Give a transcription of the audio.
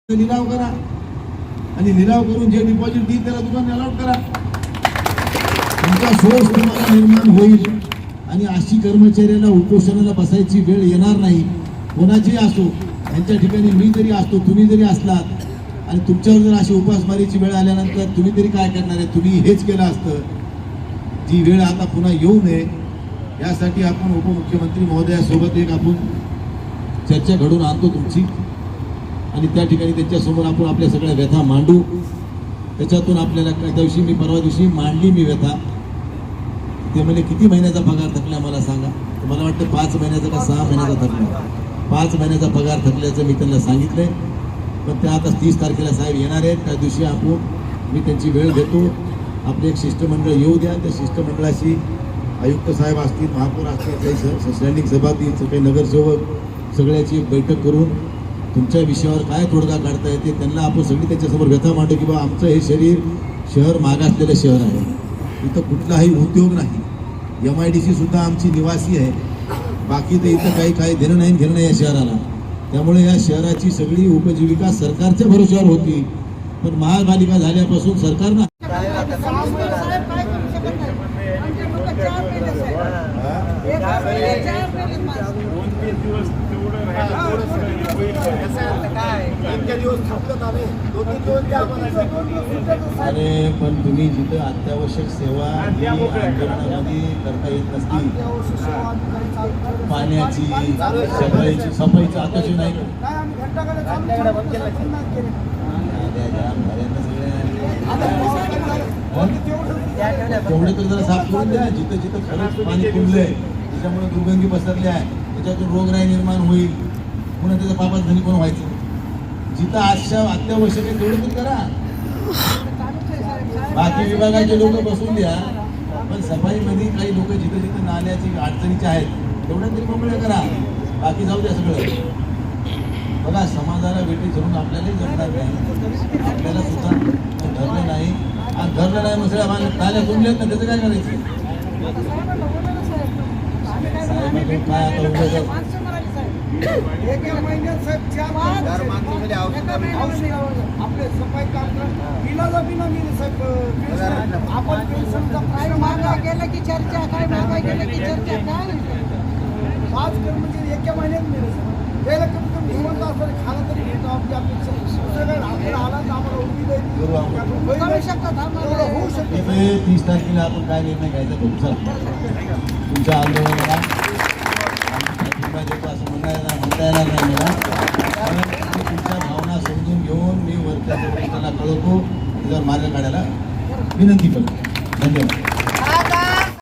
लिलाव करा आणि लिलाव करून जे डिपॉझिट देईल त्याला दुकान अलॉट करा. तुमचा सोर्स तुम्हाला निर्माण होईल आणि अशी कर्मचाऱ्याला उपोषणाला बसायची वेळ येणार नाही. कोणाची असो, यांच्या ठिकाणी मी जरी असतो, तुम्ही जरी असलात आणि तुमच्यावर जर अशी उपासमारीची वेळ आल्यानंतर तुम्ही तरी काय करणार आहे? तुम्ही हेच केलं असतं. जी वेळ आता पुन्हा येऊ नये यासाठी आपण उपमुख्यमंत्री महोदयासोबत एक आपण चर्चा घडून आणतो तुमची आणि त्या ठिकाणी त्यांच्यासमोर आपण आपल्या सगळ्या व्यथा मांडू. त्याच्यातून आपल्याला त्या दिवशी मी परवा दिवशी मांडली मी व्यथा. ते म्हणजे किती महिन्याचा पगार थकला मला सांगा. तर मला वाटतं 5 महिन्याचा का 6 महिन्याचा थकला. 5 महिन्याचा पगार थकल्याचं मी त्यांना सांगितलंय. पण त्या आता 30 तारखेला साहेब येणार आहेत. त्या दिवशी मी त्यांची वेळ घेतो. आपले एक शिष्टमंडळ येऊ द्या. त्या शिष्टमंडळाशी आयुक्त साहेब असतील, महापौर असतील, काही स्टँडिंग सभापती, काही नगरसेवक सगळ्याची एक बैठक करून तुमच्या विषयावर काय तोडगा काढता येते त्यांना आपण सगळी त्यांच्यासमोर व्यथा मांडू की बा आमचं हे शहर मागासलेलं शहर आहे. इथं कुठलाही उद्योग नाही. MIDC सुद्धा आमची निवासी आहे. बाकी तर इथं काही देणं नाही घेणं नाही या शहराला. त्यामुळे या शहराची सगळी उपजीविका सरकारच्या भरोश्यावर होती. पण महापालिका झाल्यापासून सरकारनं अरे पण तुम्ही जिथं अत्यावश्यक सेवा आंदोलनामध्ये करता येत नसतील, पाण्याची सफाईचं आताशी नाही तेवढे तर जरा साफ करून द्या. जिथं जिथं खरंच पाणी तुंबलंय त्याच्यामुळे दुर्गंधी पसरली आहे, त्याच्यातून रोगराई निर्माण होईल, पुन्हा त्याचा पापात धनी पण व्हायचं. जिथं अत्यावश्यक आहे तेवढं तर करा. बाकी विभागाचे लोक बसून द्या, पण सफाईमध्ये काही लोक जिथं जिथं नाल्याची अडचणीच्या आहेत तेवढ्या तरी मोकळ्या करा. बाकी जाऊ द्या सगळं. बघा समाजाला वेटी धरून आपल्यालाही जमणार नाही. आपल्याला सुद्धा धरलं नाही आणि धरलं नाही मग सगळ्या नाल्या तुंबल्यात ना, त्याचं काय करायचं? साहेब काय आता उद्या आपले सफाई कामगार बिना आपण काय मागा गेलं की चर्चा, काय मागा गेलं की चर्चा. काय 5 कर्मचारी एका महिन्यात मिळेल. त्याला कमी कमी श्रीमंत असं खाला तरी घेतो. आपली अपेक्षा आला तर आम्हाला उमेद होऊ शकते. 30 तारखेला आपण काय निर्णय घ्यायचा तुमचा तुमच्या आंदोलनाला देतो असं म्हणता येणार नाही मला. तुमच्या भावना समजून घेऊन मी वरच्या कळवतो, त्याच्यावर मार्ग काढायला विनंती करतो. धन्यवाद.